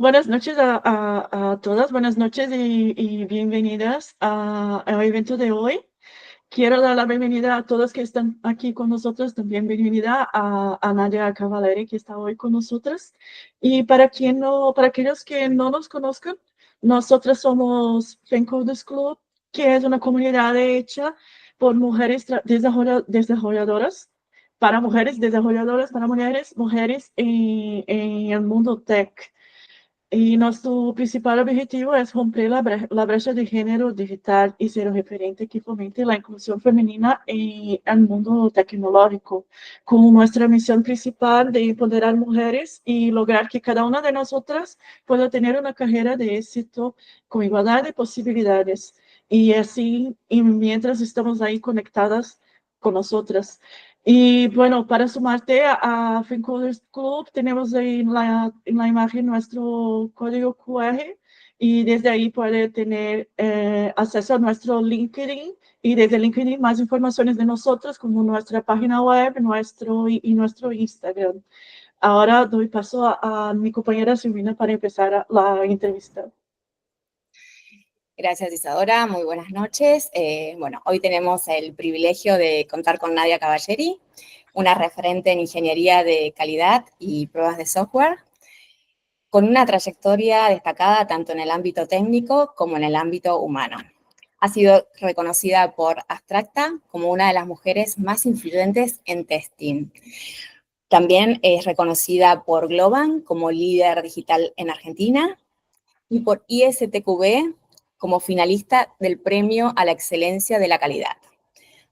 Buenas noches a todas, buenas noches y bienvenidas al evento de hoy. Quiero dar la bienvenida a todos que están aquí con nosotros, también bienvenida a Nadia Cavaleri que está hoy con nosotros. Y para aquellos que no nos conozcan, nosotros somos Fencoders Club, que es una comunidad hecha por mujeres desarrolladoras, para mujeres en el mundo tech. Y nuestro principal objetivo es romper la brecha de género digital y ser un referente que fomente la inclusión femenina en el mundo tecnológico, con nuestra misión principal de empoderar mujeres y lograr que cada una de nosotras pueda tener una carrera de éxito con igualdad de posibilidades. Y así, y mientras estamos ahí conectadas con nosotras. Y bueno, para sumarte a FinCoders Club, tenemos ahí en la imagen nuestro código QR y desde ahí puede tener acceso a nuestro LinkedIn y desde LinkedIn más informaciones de nosotros como nuestra página web y nuestro Instagram. Ahora doy paso a mi compañera Silvina para empezar la entrevista. Gracias, Isadora. Muy buenas noches. Bueno, hoy tenemos el privilegio de contar con Nadia Cavaleri, una referente en ingeniería de calidad y pruebas de software, con una trayectoria destacada tanto en el ámbito técnico como en el ámbito humano. Ha sido reconocida por Abstracta como una de las mujeres más influyentes en testing. También es reconocida por Globan como líder digital en Argentina y por ISTQB como finalista del Premio a la Excelencia de la Calidad.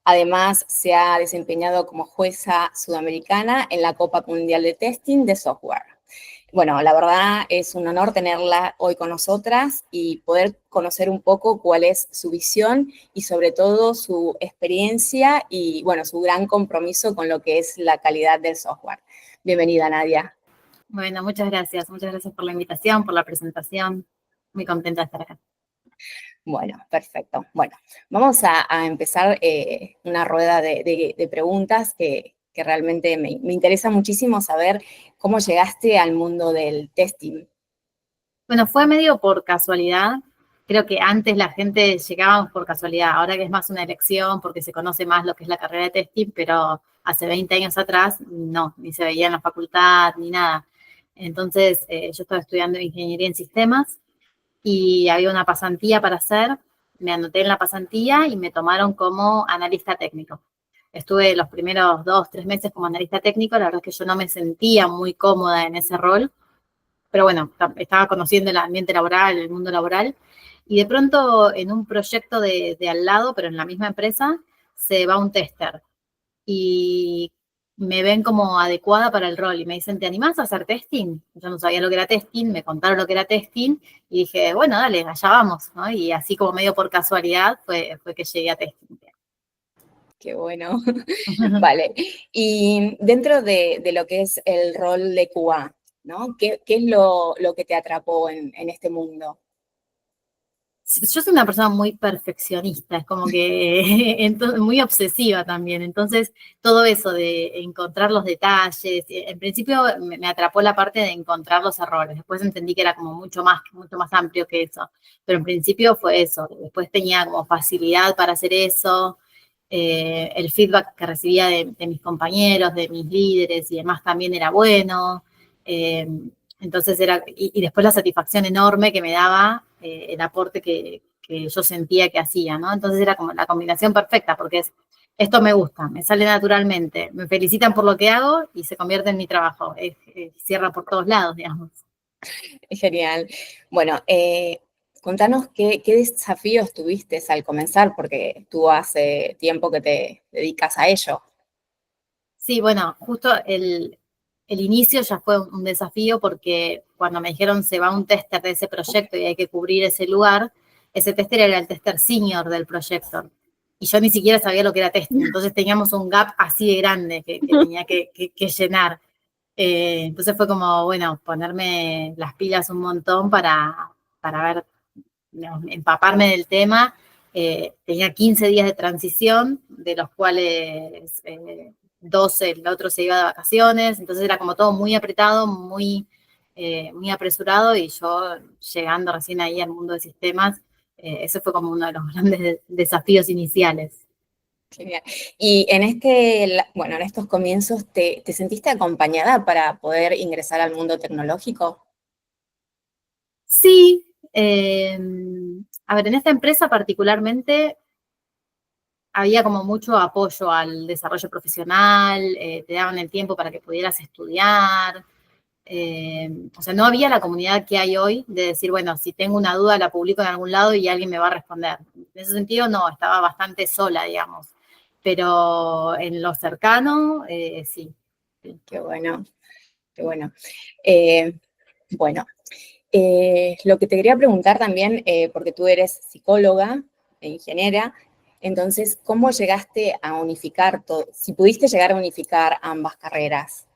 Además, se ha desempeñado como jueza sudamericana en la Copa Mundial de Testing de Software. Bueno, la verdad es un honor tenerla hoy con nosotras y poder conocer un poco cuál es su visión y sobre todo su experiencia y, bueno, su gran compromiso con lo que es la calidad del software. Bienvenida, Nadia. Bueno, muchas gracias por la invitación, por la presentación. Muy contenta de estar acá. Bueno, perfecto. Bueno, vamos a empezar una rueda de preguntas que realmente me interesa muchísimo saber cómo llegaste al mundo del testing. Bueno, fue medio por casualidad. Creo que antes la gente llegaba por casualidad, ahora que es más una elección porque se conoce más lo que es la carrera de testing, pero hace 20 años atrás no, ni se veía en la facultad ni nada. Entonces, yo estaba estudiando ingeniería en sistemas y había una pasantía para hacer. Me anoté en la pasantía y me tomaron como analista técnico. Estuve los primeros 2, 3 meses como analista técnico. La verdad es que yo no me sentía muy cómoda en ese rol, pero bueno, estaba conociendo el ambiente laboral, el mundo laboral, y de pronto en un proyecto de al lado, pero en la misma empresa, se va un tester y me ven como adecuada para el rol y me dicen, ¿te animás a hacer testing? Yo no sabía lo que era testing, me contaron lo que era testing y dije, bueno, dale, allá vamos, ¿no? Y así como medio por casualidad fue que llegué a testing. Qué bueno. Vale. Y dentro de lo que es el rol de QA, ¿no? ¿Qué es lo que te atrapó en este mundo? Yo soy una persona muy perfeccionista, es como que muy obsesiva también, entonces todo eso de encontrar los detalles, en principio me atrapó la parte de encontrar los errores, después entendí que era como mucho más amplio que eso, pero en principio fue eso, después tenía como facilidad para hacer eso, el feedback que recibía de mis compañeros, de mis líderes y demás también era bueno, entonces era, y después la satisfacción enorme que me daba el aporte que yo sentía que hacía, ¿no? Entonces era como la combinación perfecta, porque esto me gusta, me sale naturalmente, me felicitan por lo que hago y se convierte en mi trabajo, cierra por todos lados, digamos. Genial. Bueno, contanos qué desafíos tuviste al comenzar, porque tú hace tiempo que te dedicas a ello. Sí, bueno, justo el inicio ya fue un desafío porque cuando me dijeron se va un tester de ese proyecto y hay que cubrir ese lugar, ese tester era el tester senior del proyecto. Y yo ni siquiera sabía lo que era testing, entonces teníamos un gap así de grande que tenía que llenar. Entonces fue como, bueno, ponerme las pilas un montón para ver, digamos, empaparme del tema. Tenía 15 días de transición, de los cuales 12 el otro se iba de vacaciones, entonces era como todo muy apretado, muy muy apresurado y yo llegando recién ahí al mundo de sistemas, ese fue como uno de los grandes desafíos iniciales. Genial. Y en en estos comienzos, ¿te sentiste acompañada para poder ingresar al mundo tecnológico? Sí, a ver, en esta empresa particularmente había como mucho apoyo al desarrollo profesional, te daban el tiempo para que pudieras estudiar. O sea, no había la comunidad que hay hoy de decir, bueno, si tengo una duda la publico en algún lado y alguien me va a responder. En ese sentido, no, estaba bastante sola, digamos. Pero en lo cercano, sí. Qué bueno, qué bueno. Bueno, lo que te quería preguntar también, porque tú eres psicóloga e ingeniera, entonces, ¿cómo llegaste a unificar todo? Si pudiste llegar a unificar ambas carreras.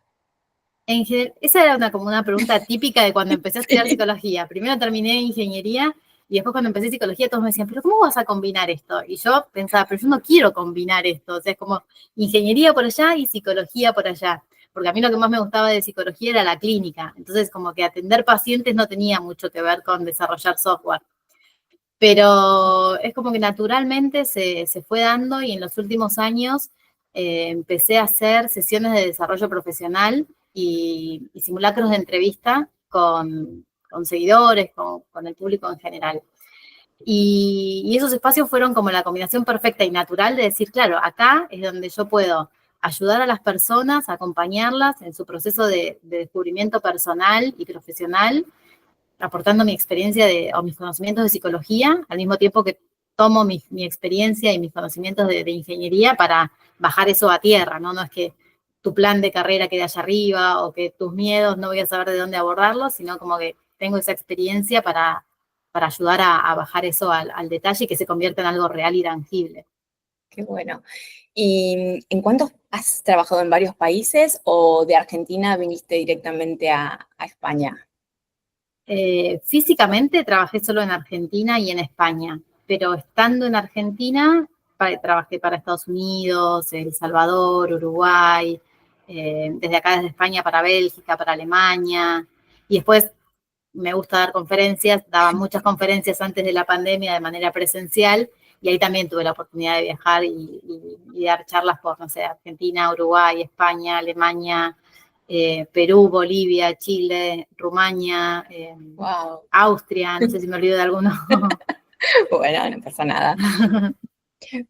Esa era como una pregunta típica de cuando empecé a estudiar psicología. Primero terminé ingeniería y después cuando empecé psicología todos me decían, pero ¿cómo vas a combinar esto? Y yo pensaba, pero yo no quiero combinar esto. O sea, es como ingeniería por allá y psicología por allá. Porque a mí lo que más me gustaba de psicología era la clínica. Entonces, como que atender pacientes no tenía mucho que ver con desarrollar software. Pero es como que naturalmente se fue dando y en los últimos años empecé a hacer sesiones de desarrollo profesional y simulacros de entrevista con seguidores, con el público en general. Y esos espacios fueron como la combinación perfecta y natural de decir, claro, acá es donde yo puedo ayudar a las personas, acompañarlas en su proceso de descubrimiento personal y profesional, aportando mi experiencia o mis conocimientos de psicología, al mismo tiempo que tomo mi experiencia y mis conocimientos de ingeniería para bajar eso a tierra, ¿no? No es que tu plan de carrera quede allá arriba o que tus miedos no voy a saber de dónde abordarlos, sino como que tengo esa experiencia para ayudar a bajar eso al detalle y que se convierta en algo real y tangible. Qué bueno. ¿Y en cuántos has trabajado en varios países o de Argentina viniste directamente a España? Físicamente trabajé solo en Argentina y en España, pero estando en Argentina trabajé para Estados Unidos, El Salvador, Uruguay, desde acá desde España para Bélgica, para Alemania, y después me gusta dar conferencias, daba muchas conferencias antes de la pandemia de manera presencial, y ahí también tuve la oportunidad de viajar y dar charlas por, no sé, Argentina, Uruguay, España, Alemania, Perú, Bolivia, Chile, Rumania, Wow. Austria, no sé si me olvido de alguno. Bueno, no pasa nada.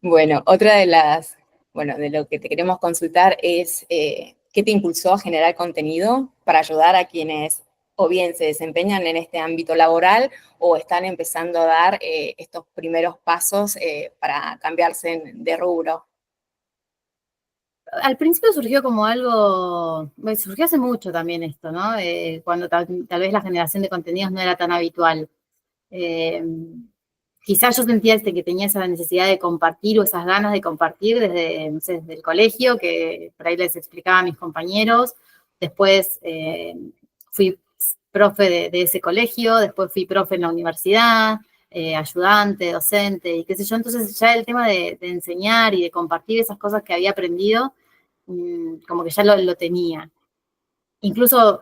Bueno, de lo que te queremos consultar es, ¿qué te impulsó a generar contenido para ayudar a quienes o bien se desempeñan en este ámbito laboral o están empezando a dar estos primeros pasos para cambiarse de rubro? Al principio surgió como algo, bueno, surgió hace mucho también esto, ¿no? Cuando tal vez la generación de contenidos no era tan habitual. Quizás yo sentía que tenía esa necesidad de compartir o esas ganas de compartir desde, no sé, desde el colegio, que por ahí les explicaba a mis compañeros. Después fui profe de ese colegio, después fui profe en la universidad, ayudante, docente y qué sé yo. Entonces ya el tema de enseñar y de compartir esas cosas que había aprendido, como que ya lo tenía. Incluso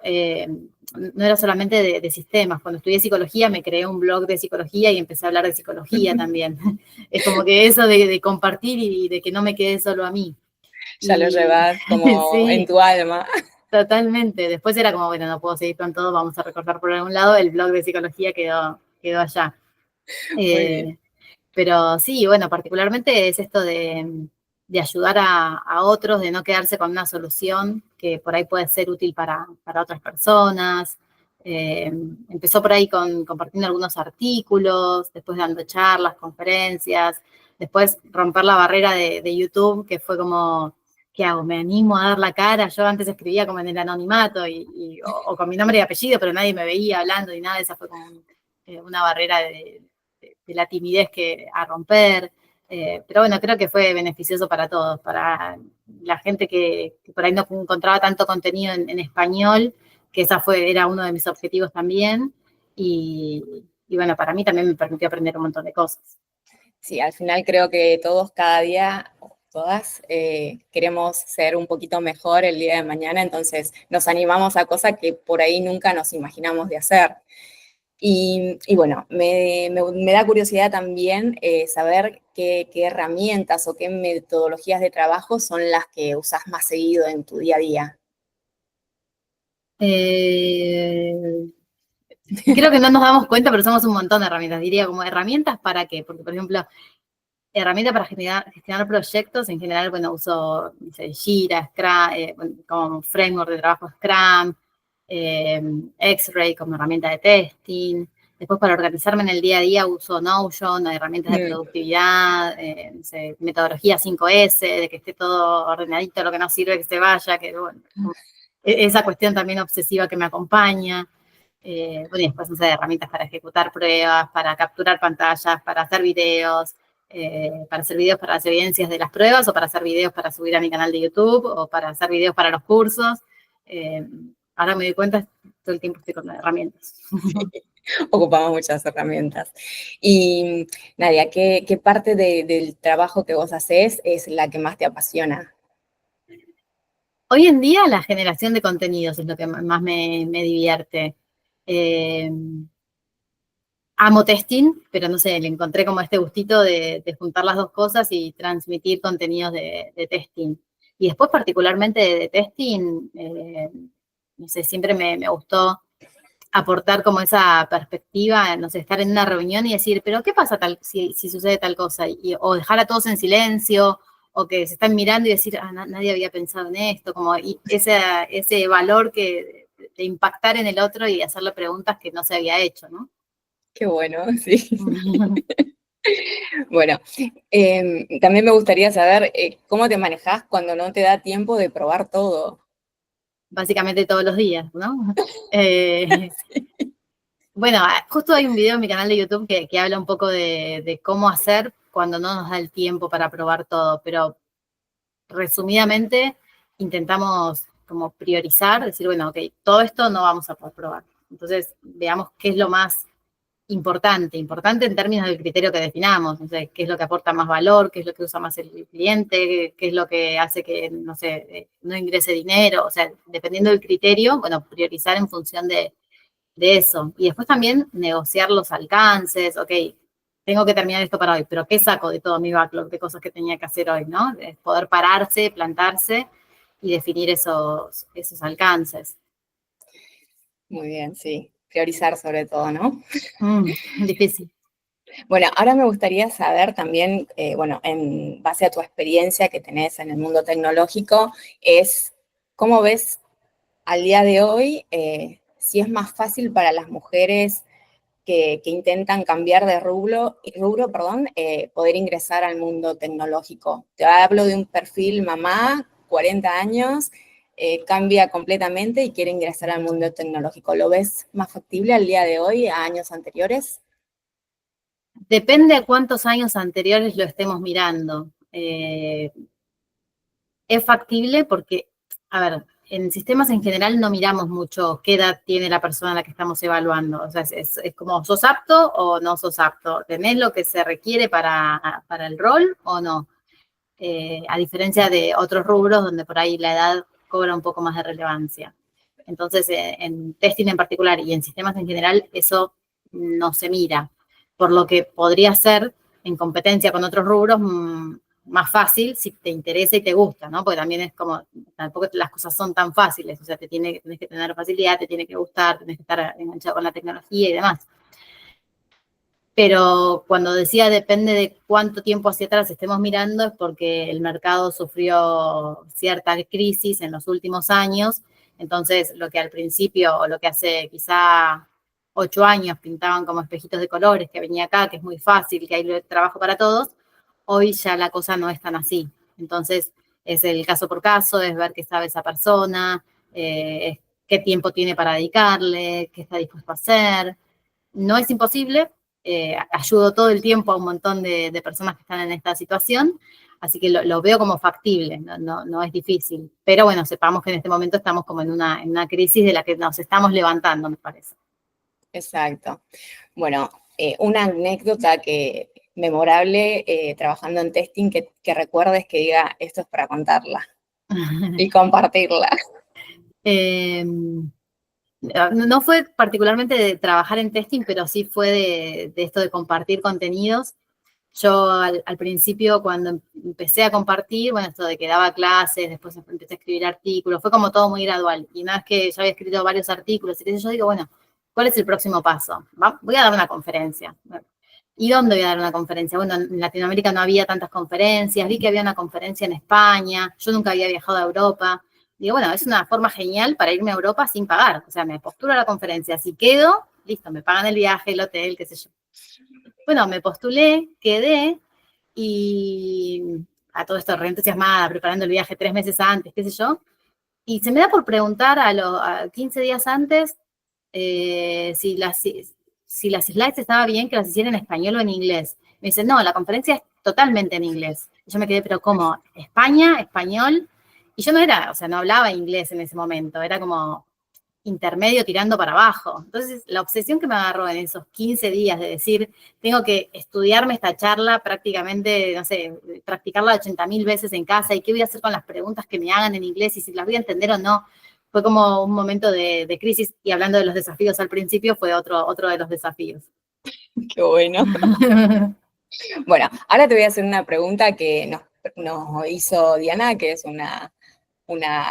no era solamente de sistemas. Cuando estudié psicología me creé un blog de psicología y empecé a hablar de psicología también. Es como que eso de compartir y de que no me quede solo a mí. Ya lo llevas como sí, en tu alma. totalmente. Después era como, bueno, no puedo seguir con todo, vamos a recortar por algún lado. El blog de psicología quedó allá. Muy bien. Pero sí, bueno, particularmente es esto de ayudar a otros, de no quedarse con una solución que por ahí puede ser útil para otras personas. Empezó por ahí compartiendo algunos artículos, después dando charlas, conferencias, después romper la barrera de YouTube, que fue como, ¿qué hago? ¿Me animo a dar la cara? Yo antes escribía como en el anonimato o con mi nombre y apellido, pero nadie me veía hablando y nada, esa fue como una barrera de la timidez a romper. Pero bueno, creo que fue beneficioso para todos, para la gente que por ahí no encontraba tanto contenido en español, que era uno de mis objetivos también. Y bueno, para mí también me permitió aprender un montón de cosas. Sí, al final creo que todos cada día todas queremos ser un poquito mejor el día de mañana, entonces nos animamos a cosas que por ahí nunca nos imaginamos de hacer. Y bueno, me da curiosidad también saber qué herramientas o qué metodologías de trabajo son las que usas más seguido en tu día a día. Creo que no nos damos cuenta, pero usamos un montón de herramientas. Diría, como herramientas para qué, porque por ejemplo, herramientas para gestionar proyectos, en general, bueno, uso Jira, Scrum, como framework de trabajo Scrum, X-Ray como herramienta de testing. Después, para organizarme en el día a día, uso Notion, herramientas de productividad, no sé, metodología 5S, de que esté todo ordenadito, lo que no sirve que se vaya, que bueno, esa cuestión también obsesiva que me acompaña. Bueno, y después, no sé, herramientas para ejecutar pruebas, para capturar pantallas, para hacer videos para las evidencias de las pruebas, o para hacer videos para subir a mi canal de YouTube, o para hacer videos para los cursos. Ahora me doy cuenta, todo el tiempo estoy con herramientas. Sí, ocupamos muchas herramientas. Y Nadia, ¿qué parte del trabajo que vos haces es la que más te apasiona? Hoy en día la generación de contenidos es lo que más me divierte. Amo testing, pero no sé, le encontré como este gustito de juntar las dos cosas y transmitir contenidos de testing. Y después particularmente de testing, no sé, siempre me gustó aportar como esa perspectiva, no sé, estar en una reunión y decir, pero ¿qué pasa si sucede tal cosa? O dejar a todos en silencio, o que se están mirando y decir, nadie había pensado en esto, como y ese valor de impactar en el otro y hacerle preguntas que no se había hecho, ¿no? Qué bueno, sí. Bueno, también me gustaría saber cómo te manejás cuando no te da tiempo de probar todo. Básicamente todos los días, ¿no? Bueno, justo hay un video en mi canal de YouTube que habla un poco de cómo hacer cuando no nos da el tiempo para probar todo, pero resumidamente intentamos como priorizar, decir, bueno, ok, todo esto no vamos a poder probar. Entonces, veamos qué es lo más importante en términos del criterio que definamos, no sé, qué es lo que aporta más valor, qué es lo que usa más el cliente, qué es lo que hace que, no sé, no ingrese dinero, o sea, dependiendo del criterio, bueno, priorizar en función de eso. Y después también negociar los alcances, ok, tengo que terminar esto para hoy, pero ¿qué saco de todo mi backlog de cosas que tenía que hacer hoy, no? Es poder pararse, plantarse y definir esos alcances. Muy bien, sí. Priorizar sobre todo, ¿no? Difícil. Bueno, ahora me gustaría saber también, bueno, en base a tu experiencia que tenés en el mundo tecnológico, es cómo ves al día de hoy si es más fácil para las mujeres que intentan cambiar de rubro, poder ingresar al mundo tecnológico. Te hablo de un perfil mamá, 40 años, cambia completamente y quiere ingresar al mundo tecnológico. ¿Lo ves más factible al día de hoy, a años anteriores? Depende de cuántos años anteriores lo estemos mirando. Es factible porque, a ver, en sistemas en general no miramos mucho qué edad tiene la persona a la que estamos evaluando. O sea, es como, ¿sos apto o no sos apto? ¿Tenés lo que se requiere para el rol o no? A diferencia de otros rubros donde por ahí la edad cobra un poco más de relevancia. Entonces, en testing en particular y en sistemas en general, eso no se mira. Por lo que podría ser, en competencia con otros rubros, más fácil si te interesa y te gusta, ¿no? Porque también es como, tampoco las cosas son tan fáciles, o sea, tenés que tener facilidad, te tiene que gustar, tenés que estar enganchado con la tecnología y demás. Pero cuando decía depende de cuánto tiempo hacia atrás estemos mirando, es porque el mercado sufrió cierta crisis en los últimos años. Entonces, lo que al principio, o lo que hace quizá 8 años pintaban como espejitos de colores, que venía acá, que es muy fácil, que hay trabajo para todos, hoy ya la cosa no es tan así. Entonces, es el caso por caso, es ver qué sabe esa persona, qué tiempo tiene para dedicarle, qué está dispuesto a hacer. No es imposible, ayudo todo el tiempo a un montón de personas que están en esta situación, así que lo veo como factible, no es difícil. Pero bueno, sepamos que en este momento estamos como en una crisis de la que nos estamos levantando, me parece. Exacto. Bueno, una anécdota que memorable trabajando en testing que recuerdes que diga, esto es para contarla y compartirla? Eh, no fue particularmente de trabajar en testing, pero sí fue de esto de compartir contenidos. Yo al principio, cuando empecé a compartir, bueno, esto de que daba clases, después empecé a escribir artículos, fue como todo muy gradual. Y una vez que ya había escrito varios artículos, y yo digo, bueno, ¿cuál es el próximo paso? Voy a dar una conferencia. ¿Y dónde voy a dar una conferencia? Bueno, en Latinoamérica no había tantas conferencias, vi que había una conferencia en España, yo nunca había viajado a Europa. Digo, bueno, es una forma genial para irme a Europa sin pagar. O sea, me postulo a la conferencia, si quedo, listo, me pagan el viaje, el hotel, qué sé yo. Bueno, me postulé, quedé y a todo esto reentusiasmada, preparando el viaje 3 meses antes, qué sé yo. Y se me da por preguntar a 15 días antes si las slides estaba bien que las hiciera en español o en inglés. Me dicen, no, la conferencia es totalmente en inglés. Y yo me quedé, pero ¿cómo? ¿España? ¿Español? Y yo no hablaba inglés en ese momento, era como intermedio tirando para abajo. Entonces, la obsesión que me agarró en esos 15 días de decir, tengo que estudiarme esta charla prácticamente, no sé, practicarla 80.000 veces en casa y qué voy a hacer con las preguntas que me hagan en inglés y si las voy a entender o no, fue como un momento de crisis. Y hablando de los desafíos al principio, fue otro de los desafíos. Qué bueno. Bueno, ahora te voy a hacer una pregunta que nos hizo Diana, que es una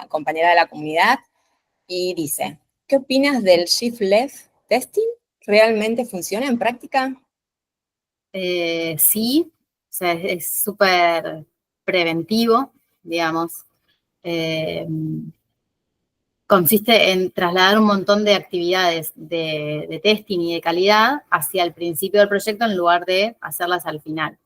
compañera de la comunidad, y dice, ¿qué opinas del shift left testing? ¿Realmente funciona en práctica? Sí, o sea, es súper preventivo, digamos. Consiste en trasladar un montón de actividades de testing y de calidad hacia el principio del proyecto en lugar de hacerlas al final.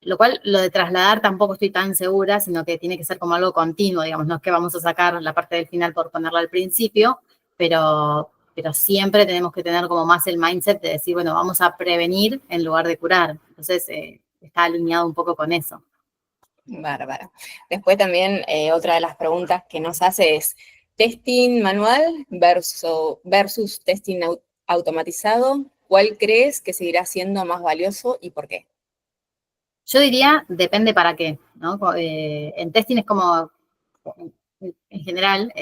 Lo cual, lo de trasladar tampoco estoy tan segura, sino que tiene que ser como algo continuo, digamos, no es que vamos a sacar la parte del final por ponerla al principio, pero siempre tenemos que tener como más el mindset de decir, bueno, vamos a prevenir en lugar de curar. Entonces, está alineado un poco con eso. Bárbaro. Después también otra de las preguntas que nos hace es, ¿testing manual versus testing automatizado? ¿Cuál crees que seguirá siendo más valioso y por qué? Yo diría, depende para qué, ¿no? En testing es como, en general,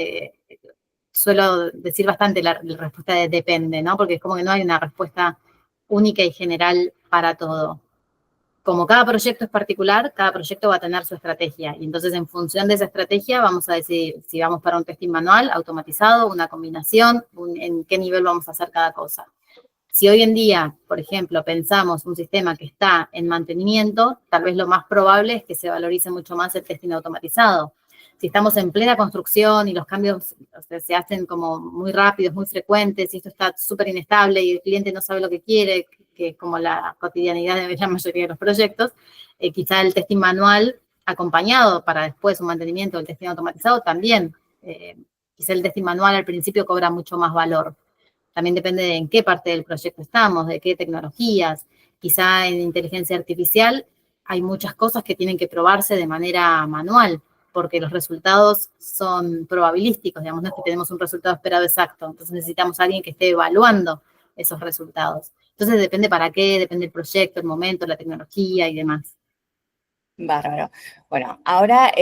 suelo decir bastante la respuesta de depende, ¿no? Porque es como que no hay una respuesta única y general para todo. Como cada proyecto es particular, cada proyecto va a tener su estrategia. Y entonces, en función de esa estrategia, vamos a decidir si vamos para un testing manual, automatizado, una combinación, en qué nivel vamos a hacer cada cosa. Si hoy en día, por ejemplo, pensamos un sistema que está en mantenimiento, tal vez lo más probable es que se valorice mucho más el testing automatizado. Si estamos en plena construcción y los cambios, o sea, se hacen como muy rápidos, muy frecuentes, y esto está súper inestable y el cliente no sabe lo que quiere, que es como la cotidianidad de la mayoría de los proyectos, quizá el testing manual acompañado para después un mantenimiento del testing automatizado también. Quizá el testing manual al principio cobra mucho más valor. También depende de en qué parte del proyecto estamos, de qué tecnologías. Quizá en inteligencia artificial hay muchas cosas que tienen que probarse de manera manual, porque los resultados son probabilísticos, digamos, no es que tenemos un resultado esperado exacto, entonces necesitamos a alguien que esté evaluando esos resultados. Entonces depende para qué, depende del proyecto, el momento, la tecnología y demás. Bárbaro. Bueno, ahora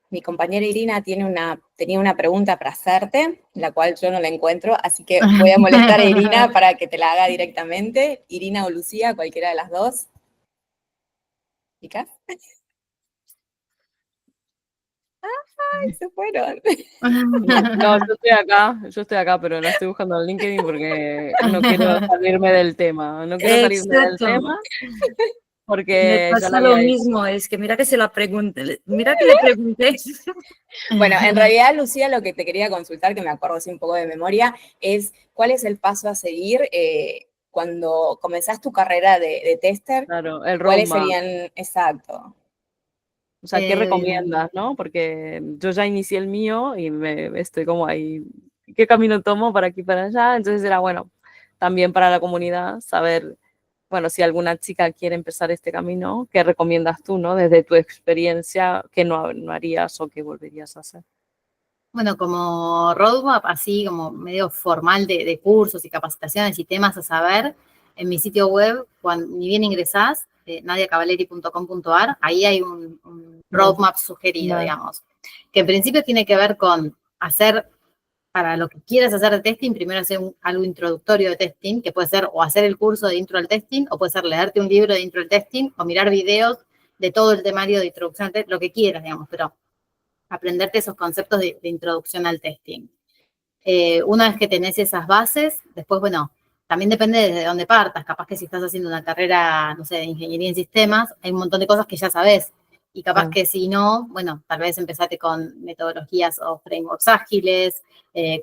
mi compañera Irina tenía una pregunta para hacerte, la cual yo no la encuentro, así que voy a molestar a Irina para que te la haga directamente. Irina o Lucía, cualquiera de las dos. ¿Chicas? ¡Ay, se fueron! No, yo estoy acá, pero la estoy buscando en LinkedIn porque no quiero salirme del tema. No quiero salirme del tema Me porque ya la pasa lo había dicho. mismo, es que mira que se la pregunté, mira que le pregunté. Bueno, en realidad, Lucía, lo que te quería consultar, que me acuerdo así un poco de memoria, es cuál es el paso a seguir cuando comenzás tu carrera de tester. Claro, el ¿Cuáles roadmap. serían, exacto? O sea, ¿qué recomiendas, no? Porque yo ya inicié el mío y estoy como ahí, ¿qué camino tomo para aquí para allá? Entonces era bueno, también para la comunidad, saber, bueno, si alguna chica quiere empezar este camino, ¿qué recomiendas tú, no? Desde tu experiencia, ¿qué no harías o qué volverías a hacer? Bueno, como roadmap, así como medio formal de cursos y capacitaciones y temas a saber, en mi sitio web, ni bien ingresás, nadiacavalleri.com.ar, ahí hay un roadmap sugerido, digamos, que en principio tiene que ver con hacer, para lo que quieras hacer de testing, primero hacer algo introductorio de testing, que puede ser o hacer el curso de intro al testing, o puede ser leerte un libro de intro al testing, o mirar videos de todo el temario de introducción al testing, lo que quieras, digamos, pero aprenderte esos conceptos de introducción al testing. Una vez que tenés esas bases, después, bueno, también depende de dónde partas. Capaz que si estás haciendo una carrera, no sé, de ingeniería en sistemas, hay un montón de cosas que ya sabés. Y capaz que si no, bueno, tal vez empezate con metodologías o frameworks ágiles,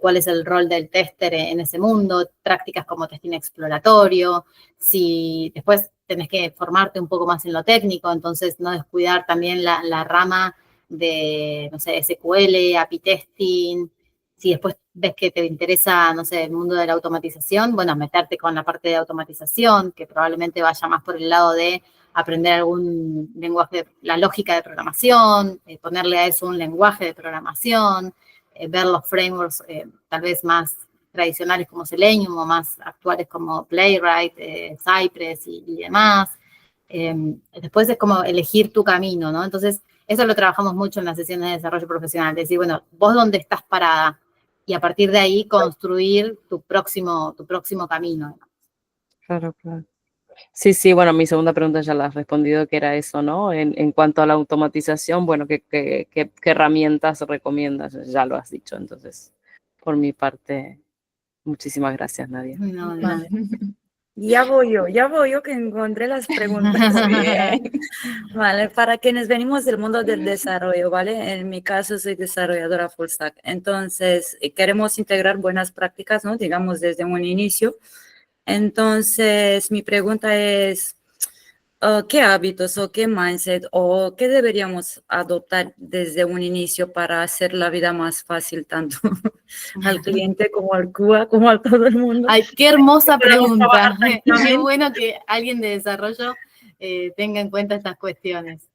cuál es el rol del tester en ese mundo, prácticas como testing exploratorio. Si después tenés que formarte un poco más en lo técnico, entonces no descuidar también la rama de, no sé, SQL, API testing. Si después ves que te interesa, no sé, el mundo de la automatización, bueno, meterte con la parte de automatización, que probablemente vaya más por el lado de aprender algún lenguaje, la lógica de programación, ponerle a eso un lenguaje de programación, ver los frameworks tal vez más tradicionales como Selenium o más actuales como Playwright, Cypress y demás. Después es como elegir tu camino, ¿no? Entonces, eso lo trabajamos mucho en las sesiones de desarrollo profesional, decir, bueno, vos dónde estás parada y a partir de ahí construir tu próximo camino. Claro, claro. Sí, sí, bueno, mi segunda pregunta ya la has respondido, que era eso, ¿no? En cuanto a la automatización, bueno, ¿qué herramientas recomiendas? Ya lo has dicho, entonces, por mi parte, muchísimas gracias, Nadia. No, de Vale. nada. Ya voy yo que encontré las preguntas. Bien. Vale, para quienes venimos del mundo del desarrollo, ¿vale? En mi caso soy desarrolladora full stack, entonces queremos integrar buenas prácticas, ¿no? Digamos desde un inicio. Entonces, mi pregunta es, ¿qué hábitos o qué mindset o qué deberíamos adoptar desde un inicio para hacer la vida más fácil tanto al cliente como al QA, como a todo el mundo? Ay, qué hermosa pregunta. Qué tranquilamente. bueno que alguien de desarrollo tenga en cuenta estas cuestiones,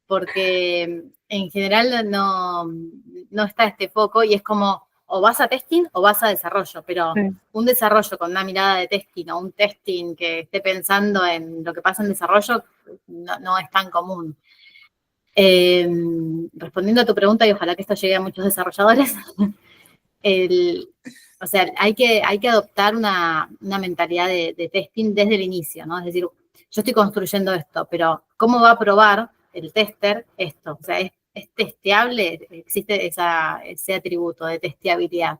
porque en general no está este foco y es como o vas a testing o vas a desarrollo, pero Sí. un desarrollo con una mirada de testing o un testing que esté pensando en lo que pasa en desarrollo no es tan común. Respondiendo a tu pregunta, y ojalá que esto llegue a muchos desarrolladores, o sea, hay que adoptar una mentalidad de testing desde el inicio, ¿no? Es decir, yo estoy construyendo esto, pero ¿cómo va a probar el tester esto? O sea, ¿es testeable? ¿Existe ese atributo de testeabilidad?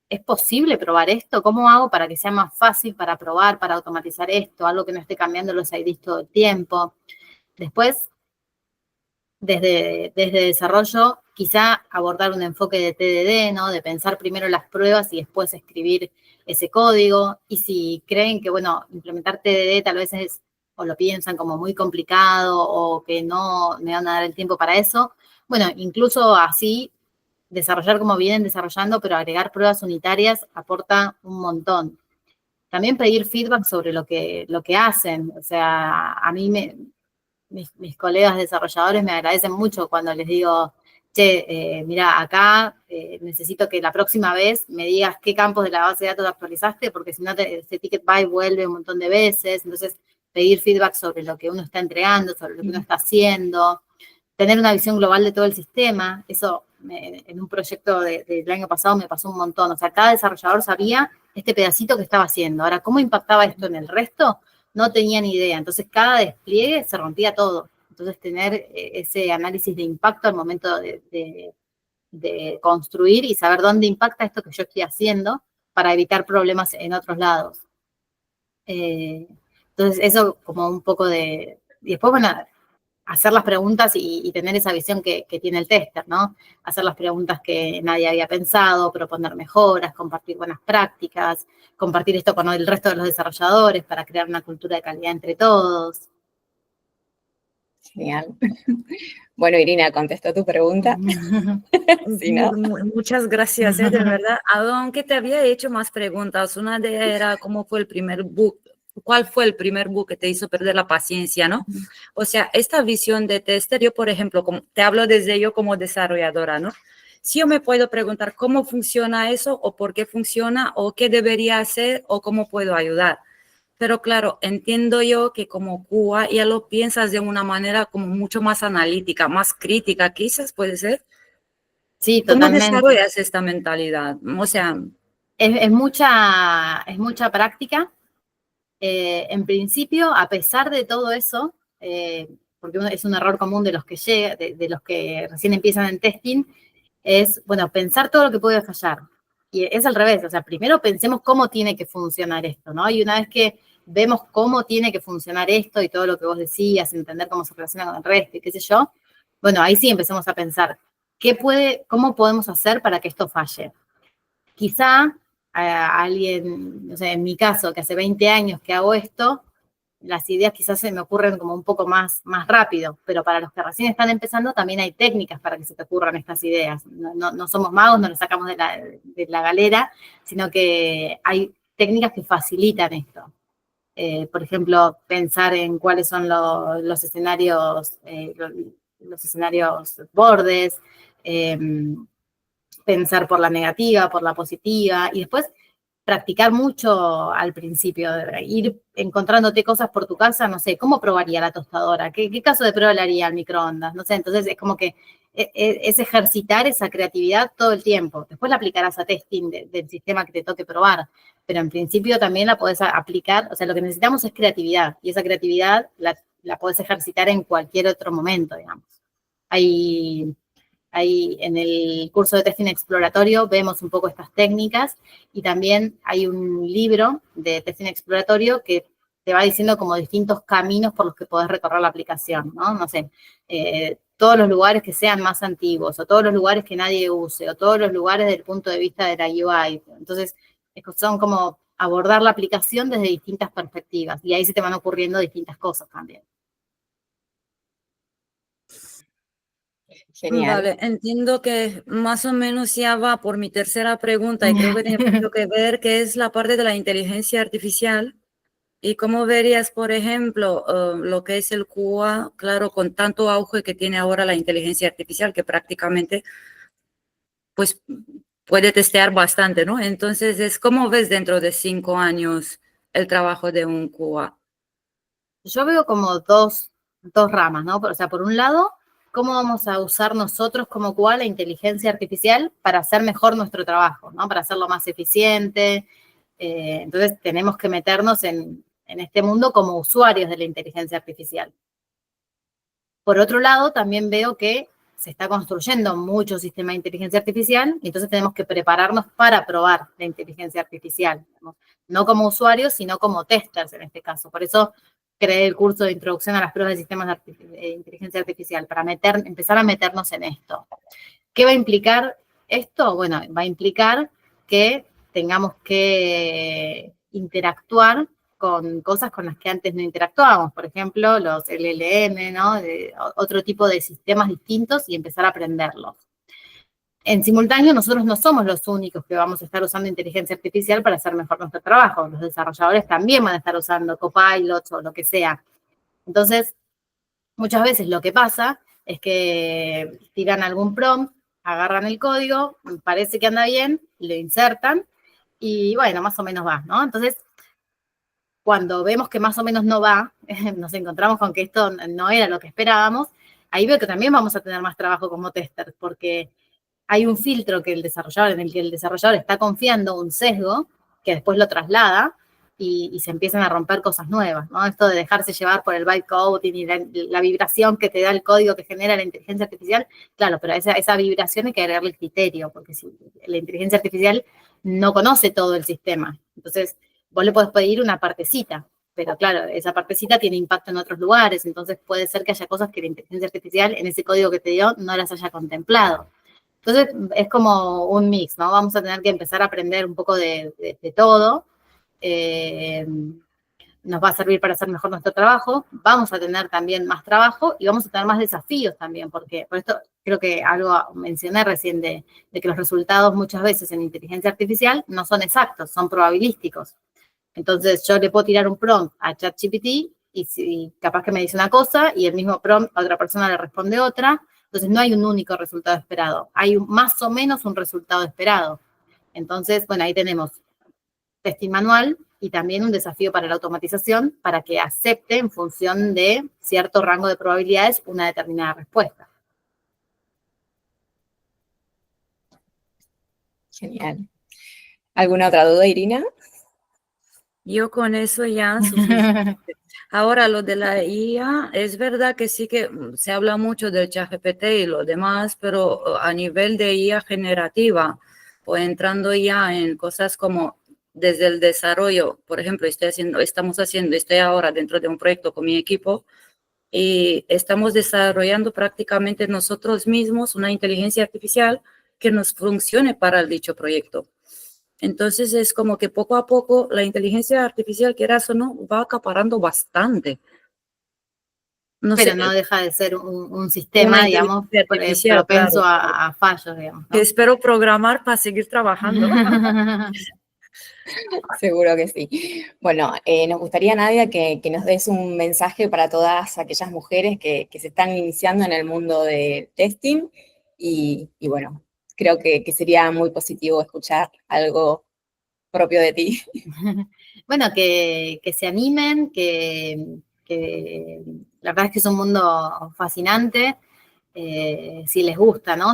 ¿Es posible probar esto? ¿Cómo hago para que sea más fácil para probar, para automatizar esto? Algo que no esté cambiando los IDs todo el tiempo. Después, desde desarrollo, quizá abordar un enfoque de TDD, ¿no? De pensar primero las pruebas y después escribir ese código. Y si creen que, bueno, implementar TDD tal vez o lo piensan como muy complicado o que no me van a dar el tiempo para eso, bueno, incluso así, desarrollar como vienen desarrollando, pero agregar pruebas unitarias aporta un montón. También pedir feedback sobre lo que hacen. O sea, a mí mis colegas desarrolladores me agradecen mucho cuando les digo, che, mira, acá necesito que la próxima vez me digas qué campos de la base de datos actualizaste, porque si no, ese ticket by vuelve un montón de veces. Entonces, pedir feedback sobre lo que uno está entregando, sobre lo que uno está haciendo, tener una visión global de todo el sistema. Eso en un proyecto del año pasado me pasó un montón. O sea, cada desarrollador sabía este pedacito que estaba haciendo. Ahora, ¿cómo impactaba esto en el resto? No tenía ni idea. Entonces, cada despliegue se rompía todo. Entonces, tener ese análisis de impacto al momento de construir y saber dónde impacta esto que yo estoy haciendo para evitar problemas en otros lados. Entonces, eso como un poco de... Y después, bueno, hacer las preguntas y tener esa visión que tiene el tester, ¿no? Hacer las preguntas que nadie había pensado, proponer mejoras, compartir buenas prácticas, compartir esto con el resto de los desarrolladores para crear una cultura de calidad entre todos. Genial. Bueno, Irina, ¿contestó tu pregunta? Sí, ¿no? Muchas gracias, de verdad. Aunque te había hecho más preguntas, una de ellas era cómo fue el primer bug, cuál fue el primer bug que te hizo perder la paciencia, ¿no? O sea, esta visión de tester, yo, por ejemplo, te hablo desde yo como desarrolladora, ¿no? Si yo me puedo preguntar cómo funciona eso o por qué funciona o qué debería hacer o cómo puedo ayudar. Pero claro, entiendo yo que como QA ya lo piensas de una manera como mucho más analítica, más crítica, quizás puede ser. Sí, ¿Cómo totalmente. desarrollas esta mentalidad? O sea, Es mucha práctica. En principio, a pesar de todo eso, porque es un error común de los que de los que recién empiezan en testing, es, bueno, pensar todo lo que puede fallar. Y es al revés, o sea, primero pensemos cómo tiene que funcionar esto, ¿no? Y una vez que vemos cómo tiene que funcionar esto y todo lo que vos decías, entender cómo se relaciona con el resto y qué sé yo, bueno, ahí sí empecemos a pensar, cómo podemos hacer para que esto falle? Quizá a alguien, no sé, en mi caso, que hace 20 años que hago esto, las ideas quizás se me ocurren como un poco más rápido, pero para los que recién están empezando también hay técnicas para que se te ocurran estas ideas. No somos magos, no lo sacamos de la galera, sino que hay técnicas que facilitan esto. Por ejemplo, pensar en cuáles son los escenarios, los escenarios bordes, eh, pensar por la negativa, por la positiva, y después practicar mucho al principio, ir encontrándote cosas por tu casa, no sé, ¿cómo probaría la tostadora? ¿Qué caso de prueba le haría al microondas? No sé, entonces es como que es ejercitar esa creatividad todo el tiempo. Después la aplicarás a testing del sistema que te toque probar, pero en principio también la podés aplicar, o sea, lo que necesitamos es creatividad, y esa creatividad la podés ejercitar en cualquier otro momento, digamos. Hay Ahí en el curso de testing exploratorio vemos un poco estas técnicas y también hay un libro de testing exploratorio que te va diciendo como distintos caminos por los que podés recorrer la aplicación, ¿no? No sé, todos los lugares que sean más antiguos, o todos los lugares que nadie use, o todos los lugares desde el punto de vista de la UI. Entonces, son como abordar la aplicación desde distintas perspectivas y ahí se te van ocurriendo distintas cosas también. Genial. vale, entiendo que más o menos ya va por mi tercera pregunta y creo que tiene mucho que ver, que es la parte de la inteligencia artificial. ¿Y cómo verías, por ejemplo, lo que es el QA, claro, con tanto auge que tiene ahora la inteligencia artificial, que prácticamente, pues, puede testear bastante, ¿no? Entonces, ¿cómo ves dentro de 5 años el trabajo de un QA? Yo veo como dos ramas, ¿no? O sea, por un lado, cómo vamos a usar nosotros como QA la inteligencia artificial para hacer mejor nuestro trabajo, ¿no? Para hacerlo más eficiente. Entonces, tenemos que meternos en este mundo como usuarios de la inteligencia artificial. Por otro lado, también veo que se está construyendo mucho sistema de inteligencia artificial y entonces tenemos que prepararnos para probar la inteligencia artificial, no como usuarios, sino como testers en este caso. Por eso creé el curso de introducción a las pruebas de sistemas de inteligencia artificial, para empezar a meternos en esto. ¿Qué va a implicar esto? Bueno, va a implicar que tengamos que interactuar con cosas con las que antes no interactuábamos, por ejemplo, los LLM, ¿no? Otro tipo de sistemas distintos y empezar a aprenderlos. En simultáneo, nosotros no somos los únicos que vamos a estar usando inteligencia artificial para hacer mejor nuestro trabajo. Los desarrolladores también van a estar usando copilots o lo que sea. Entonces, muchas veces lo que pasa es que tiran algún prompt, agarran el código, parece que anda bien, lo insertan y bueno, más o menos va, ¿no? Entonces, cuando vemos que más o menos no va, nos encontramos con que esto no era lo que esperábamos, ahí veo que también vamos a tener más trabajo como tester, porque hay un filtro que en el que el desarrollador está confiando, un sesgo, que después lo traslada y se empiezan a romper cosas nuevas, ¿no? Esto de dejarse llevar por el bytecoding y la vibración que te da el código que genera la inteligencia artificial, claro, pero esa vibración hay que agregarle el criterio, porque si la inteligencia artificial no conoce todo el sistema, entonces vos le podés pedir una partecita, pero claro, esa partecita tiene impacto en otros lugares, entonces puede ser que haya cosas que la inteligencia artificial en ese código que te dio no las haya contemplado. Entonces es como un mix, ¿no? Vamos a tener que empezar a aprender un poco de todo. Nos va a servir para hacer mejor nuestro trabajo. Vamos a tener también más trabajo y vamos a tener más desafíos también, porque por esto creo que algo mencioné recién de que los resultados muchas veces en inteligencia artificial no son exactos, son probabilísticos. Entonces yo le puedo tirar un prompt a ChatGPT y si capaz que me dice una cosa y el mismo prompt a otra persona le responde otra. Entonces no hay un único resultado esperado, hay más o menos un resultado esperado. Entonces, bueno, ahí tenemos testing manual y también un desafío para la automatización para que acepte en función de cierto rango de probabilidades una determinada respuesta. Genial. ¿Alguna otra duda, Irina? Yo con eso ya suficiente. Ahora, lo de la IA, es verdad que sí que se habla mucho del ChatGPT y lo demás, pero a nivel de IA generativa, o entrando ya en cosas como desde el desarrollo, por ejemplo, estoy ahora dentro de un proyecto con mi equipo y estamos desarrollando prácticamente nosotros mismos una inteligencia artificial que nos funcione para el dicho proyecto. Entonces es como que poco a poco la inteligencia artificial, quieras o no, va acaparando bastante. No Pero sé, no deja de ser un sistema, una digamos, inteligencia artificial, propenso claro, a fallos, digamos, que ¿no? espero programar para seguir trabajando. Seguro que sí. Bueno, nos gustaría, Nadia, que nos des un mensaje para todas aquellas mujeres que se están iniciando en el mundo de testing y bueno, creo que sería muy positivo escuchar algo propio de ti. Bueno, que se animen, que la verdad es que es un mundo fascinante, si les gusta, ¿no?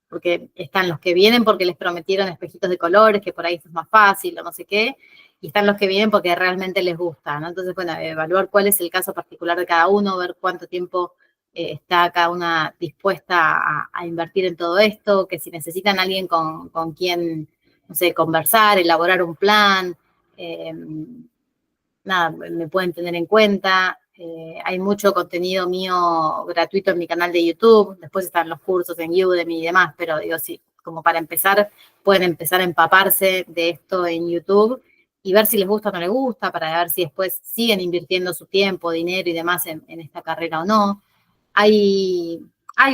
Porque están los que vienen porque les prometieron espejitos de colores, que por ahí es más fácil o no sé qué, y están los que vienen porque realmente les gusta, ¿no? Entonces, bueno, evaluar cuál es el caso particular de cada uno, ver cuánto tiempo está cada una dispuesta a invertir en todo esto, que si necesitan a alguien con quien, no sé, conversar, elaborar un plan, nada, me pueden tener en cuenta. Hay mucho contenido mío gratuito en mi canal de YouTube, después están los cursos en Udemy y demás, pero digo, sí, como para empezar, pueden empezar a empaparse de esto en YouTube y ver si les gusta o no les gusta, para ver si después siguen invirtiendo su tiempo, dinero y demás en esta carrera o no. Hay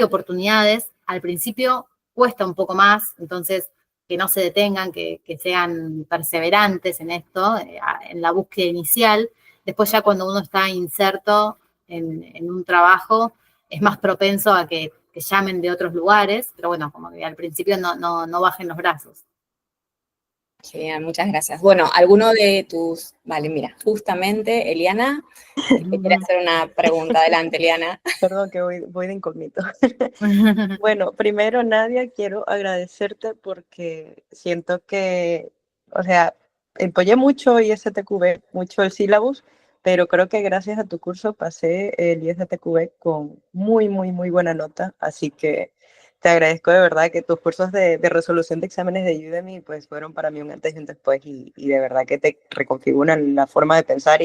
oportunidades, al principio cuesta un poco más, entonces que no se detengan, que sean perseverantes en esto, en la búsqueda inicial. Después ya cuando uno está inserto en un trabajo, es más propenso a que llamen de otros lugares, pero bueno, como que al principio no bajen los brazos. Genial, muchas gracias. Bueno, alguno de tus... Vale, mira, justamente Eliana, te quiere hacer una pregunta. Adelante, Eliana. Perdón que voy de incógnito. Bueno, primero, Nadia, quiero agradecerte porque siento que, o sea, apoyé mucho ISTQB, mucho el sílabus, pero creo que gracias a tu curso pasé el ISTQB con muy, muy, muy buena nota, así que te agradezco de verdad que tus cursos de resolución de exámenes de Udemy pues fueron para mí un antes y un después y de verdad que te reconfiguran la forma de pensar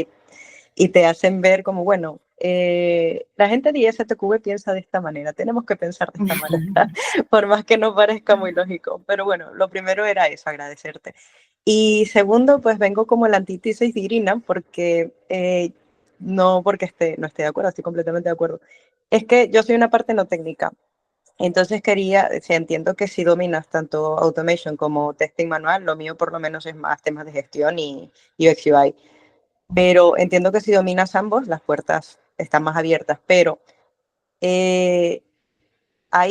y te hacen ver como, bueno, la gente de ISTQB piensa de esta manera, tenemos que pensar de esta manera, por más que no parezca muy lógico. Pero bueno, lo primero era eso, agradecerte. Y segundo, pues vengo como la antítesis de Irina, porque no porque no esté de acuerdo, estoy completamente de acuerdo. Es que yo soy una parte no técnica. Entonces entiendo que si dominas tanto automation como testing manual, lo mío por lo menos es más temas de gestión y UX UI. Pero entiendo que si dominas ambos, las puertas están más abiertas. Pero hay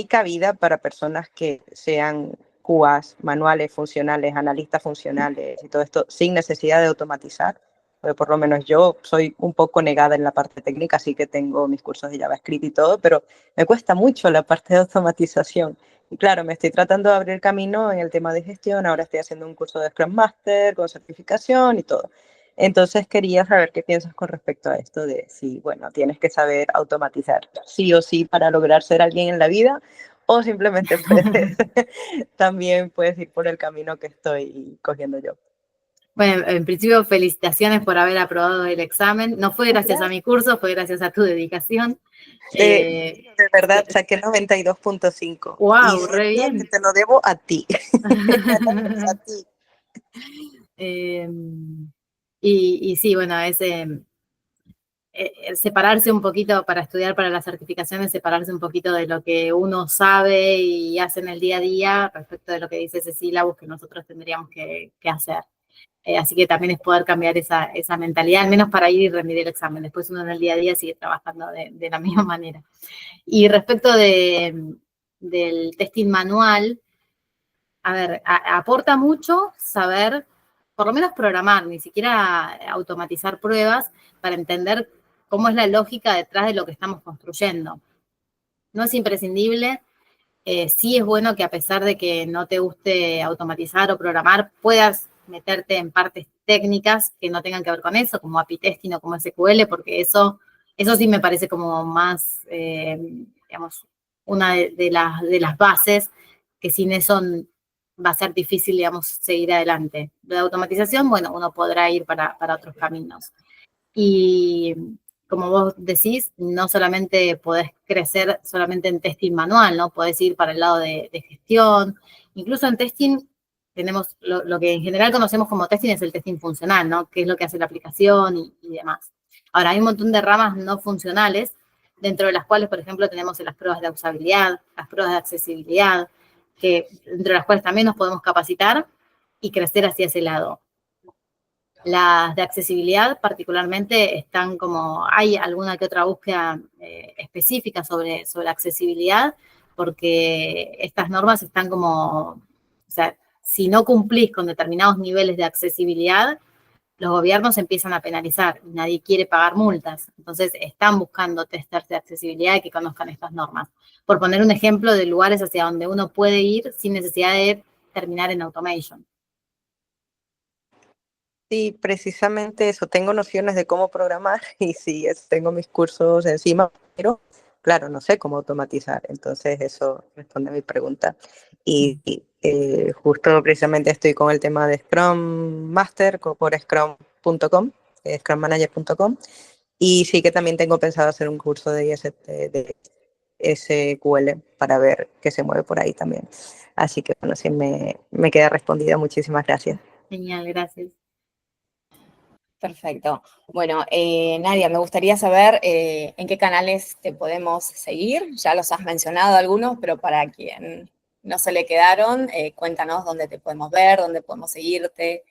cabida para personas que sean QAs, manuales, funcionales, analistas funcionales y todo esto sin necesidad de automatizar. Porque por lo menos yo soy un poco negada en la parte técnica, así que tengo mis cursos de JavaScript y todo, pero me cuesta mucho la parte de automatización. Y claro, me estoy tratando de abrir camino en el tema de gestión. Ahora estoy haciendo un curso de Scrum Master con certificación y todo. Entonces quería saber qué piensas con respecto a esto de si, bueno, tienes que saber automatizar sí o sí para lograr ser alguien en la vida o simplemente también puedes ir por el camino que estoy cogiendo yo. Bueno, en principio, felicitaciones por haber aprobado el examen. No fue gracias a mi curso, fue gracias a tu dedicación. De verdad, saqué 92.5. Wow, Y re bien. que te lo debo a ti. A ti. Y sí, bueno, separarse un poquito para estudiar para las certificaciones, separarse un poquito de lo que uno sabe y hace en el día a día respecto de lo que dice ese sílabus que nosotros tendríamos que hacer. Así que también es poder cambiar esa mentalidad, al menos para ir y rendir el examen. Después uno en el día a día sigue trabajando de la misma manera. Y respecto del testing manual, a ver, aporta mucho saber por lo menos programar, ni siquiera automatizar pruebas para entender cómo es la lógica detrás de lo que estamos construyendo. No es imprescindible, sí es bueno que a pesar de que no te guste automatizar o programar, puedas meterte en partes técnicas que no tengan que ver con eso, como API testing o como SQL, porque eso sí me parece como más, digamos, una de las bases que sin eso va a ser difícil, digamos, seguir adelante. De automatización, bueno, uno podrá ir para otros caminos. Y como vos decís, no solamente podés crecer solamente en testing manual, ¿no? Podés ir para el lado de gestión. Incluso en testing tenemos lo que en general conocemos como testing es el testing funcional, ¿no? Que es lo que hace la aplicación y demás. Ahora, hay un montón de ramas no funcionales, dentro de las cuales, por ejemplo, tenemos las pruebas de usabilidad, las pruebas de accesibilidad, que dentro de las cuales también nos podemos capacitar y crecer hacia ese lado. Las de accesibilidad particularmente están como, hay alguna que otra búsqueda específica sobre accesibilidad, porque estas normas están como, o sea, si no cumplís con determinados niveles de accesibilidad, los gobiernos empiezan a penalizar y nadie quiere pagar multas. Entonces están buscando testers de accesibilidad y que conozcan estas normas. Por poner un ejemplo de lugares hacia donde uno puede ir sin necesidad de terminar en automation. Sí, precisamente eso. Tengo nociones de cómo programar y sí, tengo mis cursos encima, pero claro, no sé cómo automatizar. Entonces eso responde a mi pregunta. Y justo precisamente estoy con el tema de Scrum Master por scrum.com, scrummanager.com. Y sí que también tengo pensado hacer un curso de SQL para ver qué se mueve por ahí también. Así que bueno, sí me queda respondida. Muchísimas gracias. Genial, gracias. Perfecto. Bueno, Nadia, me gustaría saber en qué canales te podemos seguir. Ya los has mencionado algunos, pero para quien no se le quedaron, cuéntanos dónde te podemos ver, dónde podemos seguirte.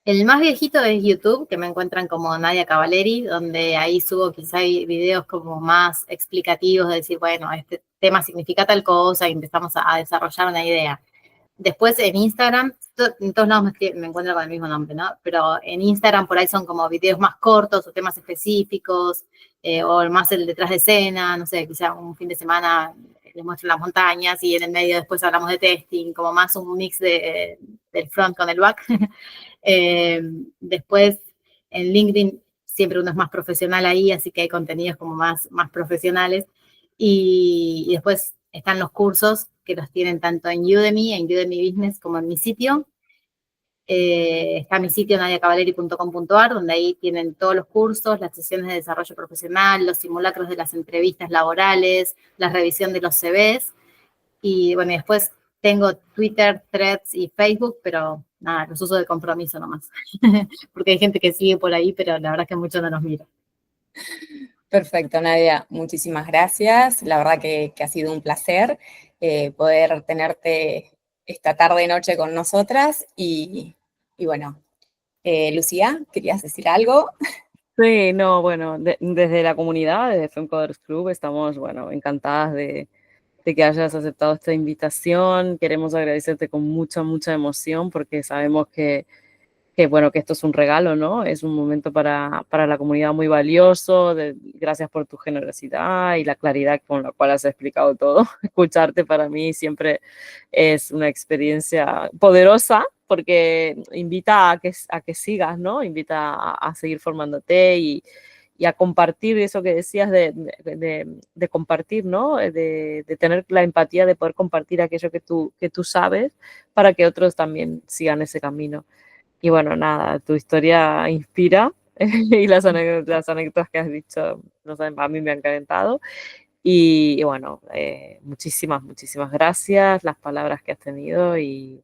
El más viejito es YouTube, que me encuentran como Nadia Cavaleri, donde ahí subo quizá videos como más explicativos, de decir, bueno, este tema significa tal cosa y empezamos a desarrollar una idea. Después en Instagram, en todos lados me encuentro con el mismo nombre, ¿no? Pero en Instagram por ahí son como videos más cortos o temas específicos, o más el detrás de escena, no sé, quizá un fin de semana les muestro las montañas y en el medio después hablamos de testing, como más un mix del front con el back. Después en LinkedIn siempre uno es más profesional ahí, así que hay contenidos como más profesionales. Y después están los cursos que los tienen tanto en Udemy Business, como en mi sitio. Está mi sitio nadiacavaleri.com.ar, donde ahí tienen todos los cursos, las sesiones de desarrollo profesional, los simulacros de las entrevistas laborales, la revisión de los CVs. Y bueno, y después tengo Twitter, Threads y Facebook, pero nada, los uso de compromiso nomás. Porque hay gente que sigue por ahí, pero la verdad es que mucho no los miro. Perfecto, Nadia. Muchísimas gracias. La verdad que ha sido un placer poder tenerte esta tarde y noche con nosotras. Y bueno, Lucía, ¿querías decir algo? Sí, no, bueno, desde la comunidad, desde Femcoders Club, estamos, bueno, encantadas de que hayas aceptado esta invitación. Queremos agradecerte con mucha, mucha emoción porque sabemos bueno, que esto es un regalo, ¿no? Es un momento para la comunidad muy valioso. Gracias por tu generosidad y la claridad con la cual has explicado todo. Escucharte para mí siempre es una experiencia poderosa porque invita a que sigas, ¿no? Invita a seguir formándote y a compartir eso que decías de compartir, ¿no? De tener la empatía de poder compartir aquello que tú sabes para que otros también sigan ese camino. Y bueno, nada, tu historia inspira y las anécdotas que has dicho, no sé, a mí me han encantado. Y bueno, muchísimas, muchísimas gracias, las palabras que has tenido y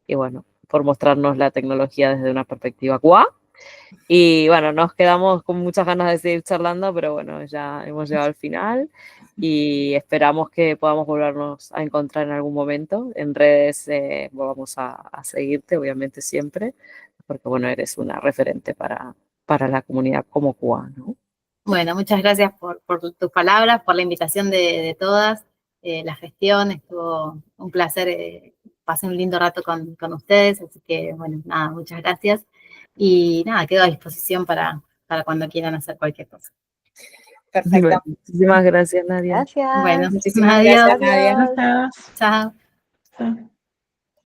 bueno, por mostrarnos la tecnología desde una perspectiva QA. Y bueno, nos quedamos con muchas ganas de seguir charlando, pero bueno, ya hemos llegado al final y esperamos que podamos volvernos a encontrar en algún momento. En redes vamos a seguirte, obviamente, siempre, porque bueno, eres una referente para la comunidad como QA, ¿no? Bueno, muchas gracias por tus palabras, por la invitación de todas. La gestión estuvo un placer pasé un lindo rato con ustedes, así que, bueno, nada, muchas gracias. Y nada, quedo a disposición para cuando quieran hacer cualquier cosa. Perfecto. Bueno, muchísimas gracias, Nadia. Gracias. Bueno, Muchísimas adiós. gracias, Nadia. Gracias. Chao. Chao.